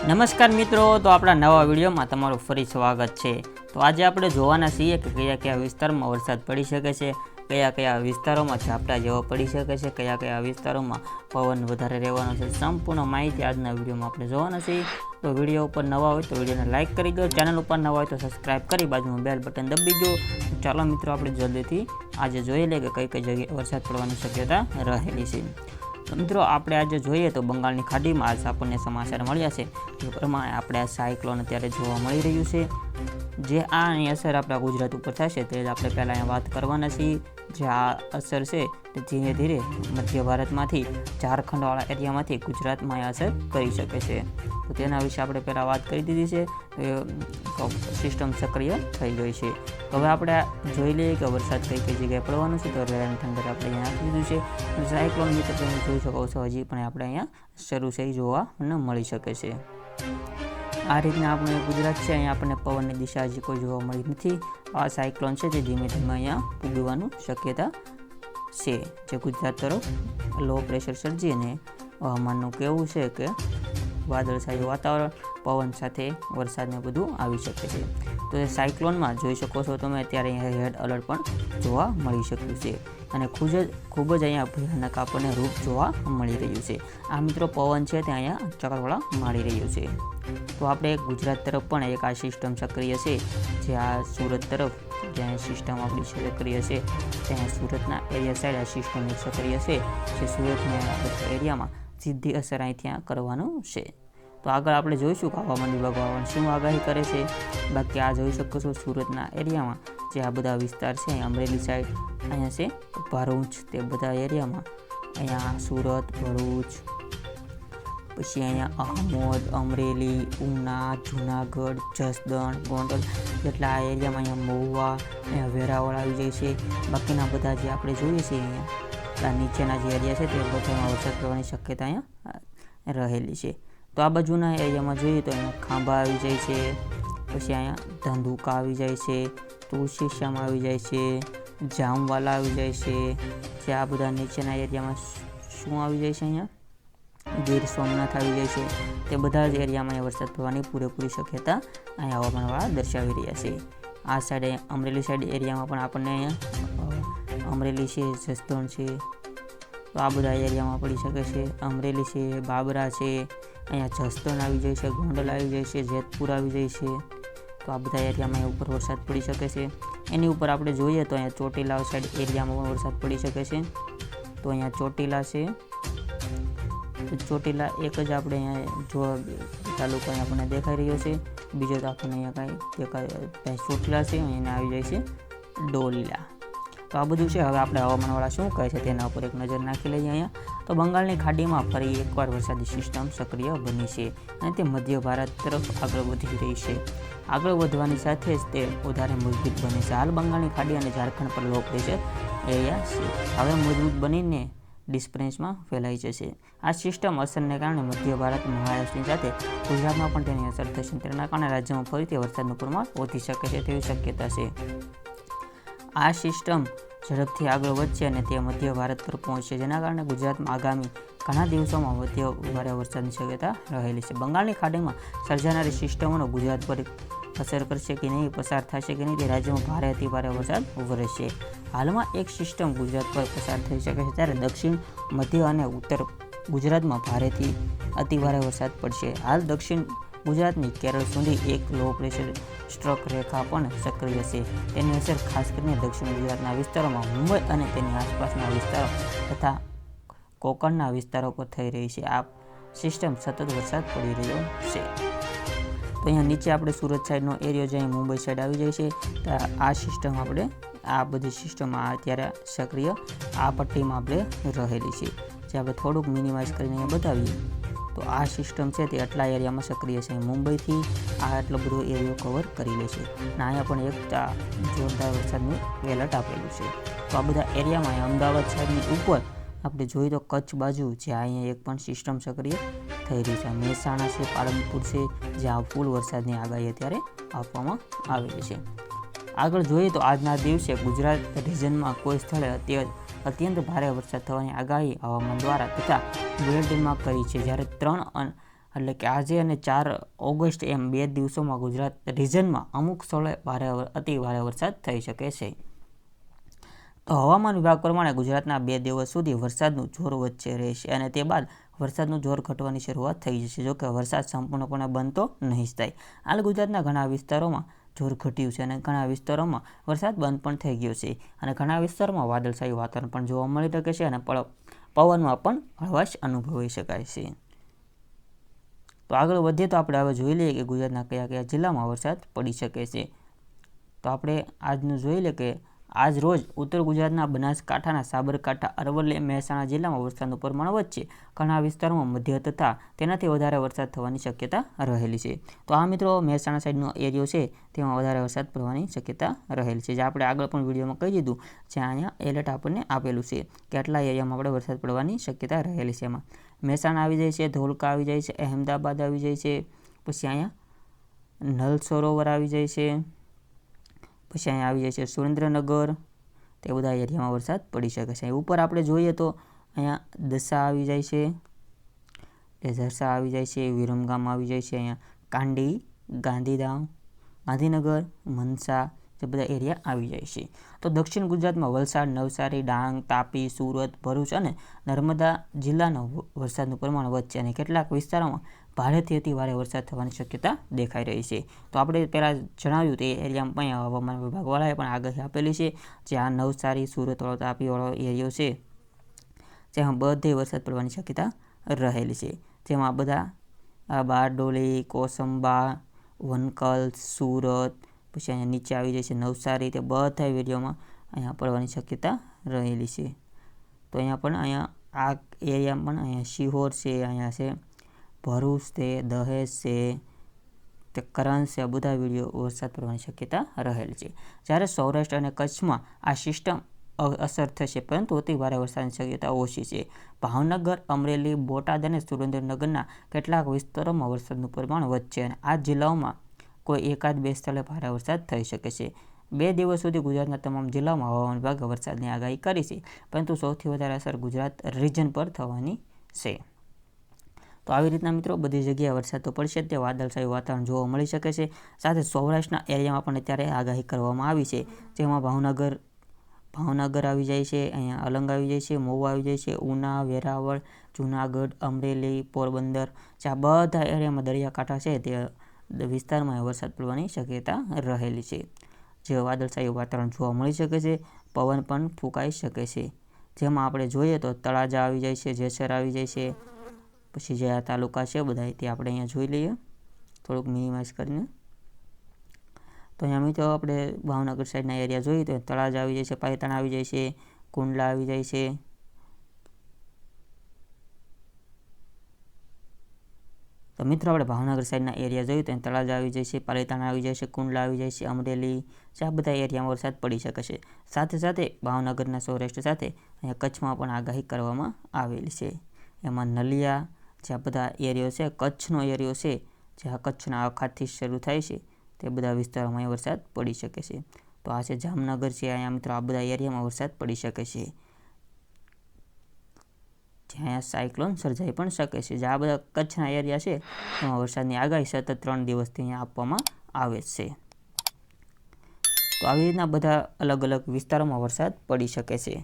નમસ્કાર મિત્રો, તો આપણા નવા વિડીયોમાં તમારું ફરી સ્વાગત છે। તો આજે આપણે જોવાના છીએ કે કયા કયા વિસ્તારમાં વરસાદ પડી શકે છે, કયા કયા વિસ્તારોમાં ઝાપટા જેવો પડી શકે છે, કયા કયા વિસ્તારોમાં પવન વધારે રહેવાનો છે। સંપૂર્ણ માહિતી આજના વિડીયોમાં આપણે જોવાના છીએ। તો વિડીયો ઉપર નવા હોય તો વિડીયોને લાઇક કરી દો, ચેનલ ઉપર નવા હોય તો સબસ્ક્રાઈબ કરી બાજુનું બેલ બટન દબી દો। ચાલો મિત્રો, આપણે જલ્દીથી આજે જોઈ લઈએ કે કઈ કઈ જગ્યાએ વરસાદ પડવાની શક્યતા રહેલી છે। તો મિત્રો, આપણે આજે જોઈએ તો બંગાળની ખાડીમાં આજ આપણને સમાચાર મળ્યા છે એ પ્રમાણે આપણે આ સાયક્લોન અત્યારે જોવા મળી રહ્યું છે, જે આની અસર આપણા ગુજરાત ઉપર થશે તે જ આપણે પહેલાં અહીંયા વાત કરવાના છીએ। જે આ અસર છે તે ધીરે ધીરે મધ્ય ભારતમાંથી ઝારખંડવાળા એરિયામાંથી ગુજરાતમાં આ અસર કરી શકે છે। તો તેના વિશે આપણે પહેલાં વાત કરી દીધી છે, સિસ્ટમ સક્રિય થઈ ગઈ છે। તો હવે આપણે જોઈ લઈએ કે વરસાદ કઈ કઈ જગ્યાએ પડવાનો છે। તો રેડ થંડર આપણે અહીંયા આપી દીધું છે। સાયક્લોન મિત્રો તમે જોઈ શકો છો, હજી પણ આપણે અહીંયા શરૂ થઈ જોવા મળી શકે છે। આ રીતના આપણે ગુજરાત છે, અહીંયા આપણને પવનની દિશા હજી કોઈ જોવા મળી નથી। આ સાયક્લોન છે તે ધીમે ધીમે અહીંયા પૂગવાની શક્યતા છે, જે ગુજરાત તરફ લો પ્રેશર સર્જી અને હવામાનનું કહેવું છે કે વાદળછાયું વાતાવરણ, પવન સાથે વરસાદને બધું આવી શકે છે। તો એ સાયક્લોનમાં જોઈ શકો છો તમે અત્યારે અહીંયા રેડ એલર્ટ પણ જોવા મળી શક્યું છે અને ખૂબ જ અહીંયા ભયાનક આપણને રૂપ જોવા મળી રહ્યું છે। આ મિત્રો પવન છે તે અહીંયા ચક્રવાળા મારી રહ્યું છે। તો આપણે ગુજરાત તરફ પણ એક આ સિસ્ટમ સક્રિય છે, જે આ સુરત તરફ જ્યાં સિસ્ટમ આપણી સક્રિય છે ત્યાં સુરતના એરિયા સાઈડ આ સિસ્ટમ એક સક્રિય છે, જે સુરતના એરિયામાં સીધી અસર અહીંથી કરવાનું છે। તો આગળ આપણે જોઈશું કે હવામાન વિભાગ શું આગાહી કરે છે। બાકી આ જોઈ શકો છો સુરતના એરિયામાં જે આ બધા વિસ્તાર છે, અમરેલી સાઈડ અહીંયા છે ભરૂચ, તે બધા એરિયામાં અહીંયા સુરત, ભરૂચ, પછી અહીંયા આમોદ, અમરેલી, ઉના, જુનાગઢ, જસદણ, ગોંડલ જેટલા આ એરિયામાં અહીંયા મહુવા, અહીંયા વેરાવળ આવી જાય છે। બાકીના બધા જે આપણે જોઈએ છીએ અહીંયા નીચેના જે એરિયા છે તે બધામાં વરસાદ પડવાની શક્યતા અહીંયા રહેલી છે। તો આ બાજુના એરિયામાં જોઈએ તો અહીંયા ખાંભા આવી જાય છે, પછી અહીંયા ધંધુકા આવી જાય છે, તુલસીશ્યામ આવી જાય છે, જામવાલા આવી જાય છે। જે આ બધા નીચેના એરિયામાં શું આવી જાય છે, અહીંયા ગીર સોમનાથ આવી જાય છે। તે બધા જ એરિયામાં અહીંયા વરસાદ પડવાની પૂરેપૂરી શક્યતા અહીંયા હવામાનવાળા દર્શાવી રહ્યા છે। આ સાઈડ અમરેલી સાઈડ એરિયામાં પણ આપણને અહીંયા અમરેલી છે, જસદણ છે, તો આ બધા એરિયામાં પડી શકે છે। અમરેલી છે, બાબરા છે, અહીંયા જસદણ આવી જાય છે, ગોંડલ આવી જાય છે, જેતપુર આવી જાય છે। તો આ બધા એરિયામાં ઉપર વરસાદ પડી શકે છે। એની ઉપર આપણે જોઈએ તો અહીંયા ચોટીલા સાઈડ એરિયામાં પણ વરસાદ પડી શકે છે। તો અહીંયા ચોટીલા છે, ચોટીલા એક જ આપણે અહીંયા જોવા તાલુકો આપણને દેખાઈ રહ્યો છે, બીજો તો આપણને અહીંયા કાંઈ ચોટીલા છે, અહીંયા આવી જાય છે ડોલીલા। તો આ બધું છે। હવે આપણે હવામાનવાળા શું કહે છે તેના ઉપર એક નજર નાખી લઈએ અહીંયા। તો બંગાળની ખાડીમાં ફરી એકવાર વરસાદી સિસ્ટમ સક્રિય બની છે અને તે મધ્ય ભારત તરફ આગળ વધી રહી છે। આગળ વધવાની સાથે જ તે વધારે મજબૂત બને છે। હાલ બંગાળની ખાડી અને ઝારખંડ પર લો પ્રેશર એરિયા છે, હવે મજબૂત બનીને ડિસ્પ્રેન્સમાં ફેલાઈ જશે। આ સિસ્ટમ અસરને કારણે મધ્ય ભારત, મહારાષ્ટ્રની સાથે ગુજરાતમાં પણ તેની અસર થશે। તેના કારણે રાજ્યમાં ફરીથી વરસાદનું પ્રમાણ વધી શકે છે તેવી શક્યતા છે। આ સિસ્ટમ ઝડપથી આગળ વધશે અને તે મધ્ય ભારત પર પહોંચશે, જેના કારણે ગુજરાતમાં આગામી ઘણા દિવસોમાં ભારે વરસાદની શક્યતા રહેલી છે। બંગાળની ખાડીમાં સર્જાનારી સિસ્ટમોનો ગુજરાત પર અસર કરશે કે નહીં, પસાર થશે કે નહીં, તે રાજ્યમાં ભારે અતિ ભારે વરસાદ વરસશે। હાલમાં એક સિસ્ટમ ગુજરાત પર પસાર થઈ શકે છે, ત્યારે દક્ષિણ, મધ્ય અને ઉત્તર ગુજરાતમાં ભારેથી અતિ ભારે વરસાદ પડશે। હાલ દક્ષિણ ગુજરાતની કેરળ સુધી એક લો પ્રેશર સ્ટ્રોક રેખા પણ સક્રિય છે। તેની અસર ખાસ કરીને દક્ષિણ ગુજરાતના વિસ્તારોમાં, મુંબઈ અને તેની આસપાસના વિસ્તારો તથા કોકણના વિસ્તારો પર થઈ રહી છે। આ સિસ્ટમ સતત વરસાદ પડી રહ્યો છે। તો અહીંયા નીચે આપણે સુરત સાઈડનો એરિયો જે મુંબઈ સાઈડ આવી જાય છે, તો આ સિસ્ટમ આપણે આ બધી સિસ્ટમ અત્યારે સક્રિય આ પટ્ટીમાં આપણે રહેલી છે, જે આપણે થોડુંક મિનિમાઇઝ કરીને અહીંયા બતાવીએ તો આ સિસ્ટમ છે તે આટલા એરિયામાં સક્રિય છે। મુંબઈથી આ આટલો બધો એરિયો કવર કરી લે છે અને અહીંયા પણ એક જોરદાર વરસાદનું એલર્ટ આપેલું છે। તો આ બધા એરિયામાં અમદાવાદ સાઈડની ઉપર આપણે જોઈએ તો કચ્છ બાજુ જે અહીંયા એક પણ સિસ્ટમ સક્રિય થઈ રહી છે, મહેસાણા છે, પાલનપુર છે, જ્યાં ફૂલ વરસાદની આગાહી અત્યારે આપવામાં આવેલી છે। આગળ જોઈએ તો આજના દિવસે ગુજરાત રિજનમાં કોઈ સ્થળે અત્યંત ભારે વરસાદ થવાની આગાહી હવામાન દ્વારા તથા બુલેટિનમાં કરી છે, જ્યારે 3 એટલે કે આજે અને 4 ઓગસ્ટ એમ 2 દિવસોમાં ગુજરાત રિજનમાં અમુક સ્થળે અતિ ભારે વરસાદ થઈ શકે છે. તો હવામાન વિભાગ પ્રમાણે ગુજરાતના 2 દિવસ સુધી વરસાદનું જોર વચ્ચે રહેશે અને તે બાદ વરસાદનું જોર ઘટવાની શરૂઆત થઈ જશે. જોકે વરસાદ સંપૂર્ણપણે બંધ તો નહીં જ થાય. હાલ ગુજરાતના ઘણા વિસ્તારોમાં જોર ઘટ્યું છે અને ઘણા વિસ્તારોમાં વરસાદ બંધ પણ થઈ ગયો છે અને ઘણા વિસ્તારોમાં વાદળછાયું વાતાવરણ પણ જોવા મળી શકે છે અને પવનમાં પણ હળવાશ અનુભવી શકાય છે. તો આગળ વધીએ તો આપણે હવે જોઈ લઈએ કે ગુજરાતના કયા કયા જિલ્લામાં વરસાદ પડી શકે છે. તો આપણે આજનું જોઈ લઈએ કે આજ રોજ ઉત્તર ગુજરાતના બનાસકાંઠાના સાબરકાંઠા, અરવલ્લી, મહેસાણા જિલ્લામાં વરસાદનું પ્રમાણ વચ્ચે ઘણા વિસ્તારોમાં મધ્ય તથા તેનાથી વધારે વરસાદ થવાની શક્યતા રહેલી છે. તો આ મિત્રો મહેસાણા સાઈડનો એરિયો છે તેમાં વધારે વરસાદ પડવાની શક્યતા રહેલી છે. જે આપણે આગળ પણ વિડીયોમાં કહી દીધું, જ્યાં અહીંયા એલર્ટ આપણને આપેલું છે કે આટલા એરિયામાં આપણે વરસાદ પડવાની શક્યતા રહેલી છે. એમાં મહેસાણા આવી જાય છે, ધોળકા આવી જાય છે, અહેમદાબાદ આવી જાય છે, પછી અહીંયા નલ સરોવર આવી જાય છે, પછી અહીંયા આવી જાય છે સુરેન્દ્રનગર. તે બધા એરિયામાં વરસાદ પડી શકે છે. ઉપર આપણે જોઈએ તો અહીંયા દસા આવી જાય છે, ઝરસા આવી જાય છે, વિરમગામ આવી જાય છે, અહીંયા કાંડી, ગાંધીધામ, ગાંધીનગર, મનસા જે બધા એરિયા આવી જાય છે. તો દક્ષિણ ગુજરાતમાં વલસાડ, નવસારી, ડાંગ, તાપી, સુરત, ભરૂચ અને નર્મદા જિલ્લાનો વરસાદનું પ્રમાણ વચ્ચે અને કેટલાક વિસ્તારોમાં ભારેથી અતિ ભારે વરસાદ થવાની શક્યતા દેખાઈ રહી છે. તો આપણે પહેલાં જણાવ્યું તે એરિયામાં પણ હવામાન વિભાગવાળાએ પણ આગાહી આપેલી છે. જે આ નવસારી, સુરતવાળો, તાપીવાળો એરિયો છે જેમાં બધે વરસાદ પડવાની શક્યતા રહેલી છે. જેમાં બધા બારડોલી, કોસંબા, વનકલ, સુરત, પછી અહીંયા નીચે આવી જાય છે નવસારી, તે બધા એરિયામાં અહીંયા પડવાની શક્યતા રહેલી છે. તો અહીંયા પણ અહીંયા આ એરિયામાં પણ અહીંયા શિહોર છે, અહીંયા છે ભરૂચ છે, દહેજ છે, તે કરંજ છે, આ બધા વિડીયો વરસાદ પડવાની શક્યતા રહેલી છે. જ્યારે સૌરાષ્ટ્ર અને કચ્છમાં આ સિસ્ટમ અસર થશે પરંતુ અતિ ભારે વરસાદની શક્યતા ઓછી છે. ભાવનગર, અમરેલી, બોટાદ અને સુરેન્દ્રનગરના કેટલાક વિસ્તારોમાં વરસાદનું પ્રમાણ વધશે અને આ જિલ્લાઓમાં કોઈ એકાદ બે સ્થળે ભારે વરસાદ થઈ શકે છે. 2 દિવસ સુધી ગુજરાતના તમામ જિલ્લાઓમાં હવામાન વિભાગે વરસાદની આગાહી કરી છે, પરંતુ સૌથી વધારે અસર ગુજરાત રિજન પર થવાની છે. તો આવી રીતના મિત્રો બધી જગ્યાએ વરસાદ તો પડશે, તે વાદળછાયું વાતાવરણ જોવા મળી શકે છે. સાથે સૌરાષ્ટ્રના એરિયામાં પણ અત્યારે આગાહી કરવામાં આવી છે, જેમાં ભાવનગર આવી જાય છે, અહીંયા અલંગ આવી જાય છે, મહુવા આવી જાય છે, ઉના, વેરાવળ, જૂનાગઢ, અમરેલી, પોરબંદર, જે આ બધા એરિયામાં દરિયાકાંઠા છે તે વિસ્તારમાં વરસાદ પડવાની શક્યતા રહેલી છે. જે વાદળછાયું વાતાવરણ જોવા મળી શકે છે, પવન પણ ફૂંકાઈ શકે છે. જેમાં આપણે જોઈએ તો તળાજા આવી જાય છે, જેસર આવી જાય છે, પછી જે આ તાલુકા છે બધા તે આપણે અહીંયા જોઈ લઈએ થોડુંક મિનિમાઇઝ કરીને. તો અહીંયા મિત્રો આપણે ભાવનગર સાઈડના એરિયા જોઈએ તો તળાજા આવી જાય છે, પાલીતાણા આવી જાય છે, કુંડલા આવી જાય છે. તો મિત્રો આપણે ભાવનગર સાઈડના એરિયા જોઈએ તો તળાજા આવી જાય છે, પાલીતાણા આવી જાય છે, કુંડલા આવી જાય છે, અમરેલી, જે આ બધા એરિયામાં વરસાદ પડી શકે છે. સાથે સાથે ભાવનગરના સૌરાષ્ટ્ર સાથે અહીંયા કચ્છમાં પણ આગાહી કરવામાં આવેલી છે. એમાં નલિયા, જે આ બધા એરિયો છે, કચ્છનો એરિયો છે, જે આ કચ્છના અખાતથી શરૂ થાય છે, તે બધા વિસ્તારોમાં વરસાદ પડી શકે છે. તો આ છે જામનગર છે, અહીંયા મિત્રો આ બધા એરિયામાં વરસાદ પડી શકે છે, જ્યાં સાયક્લોન સર્જાઈ પણ શકે છે. જે આ બધા કચ્છના એરિયા છે એમાં વરસાદની આગાહી સતત 3 દિવસથી અહીંયા આપવામાં આવે છે. તો આવી રીતના બધા અલગ અલગ વિસ્તારોમાં વરસાદ પડી શકે છે.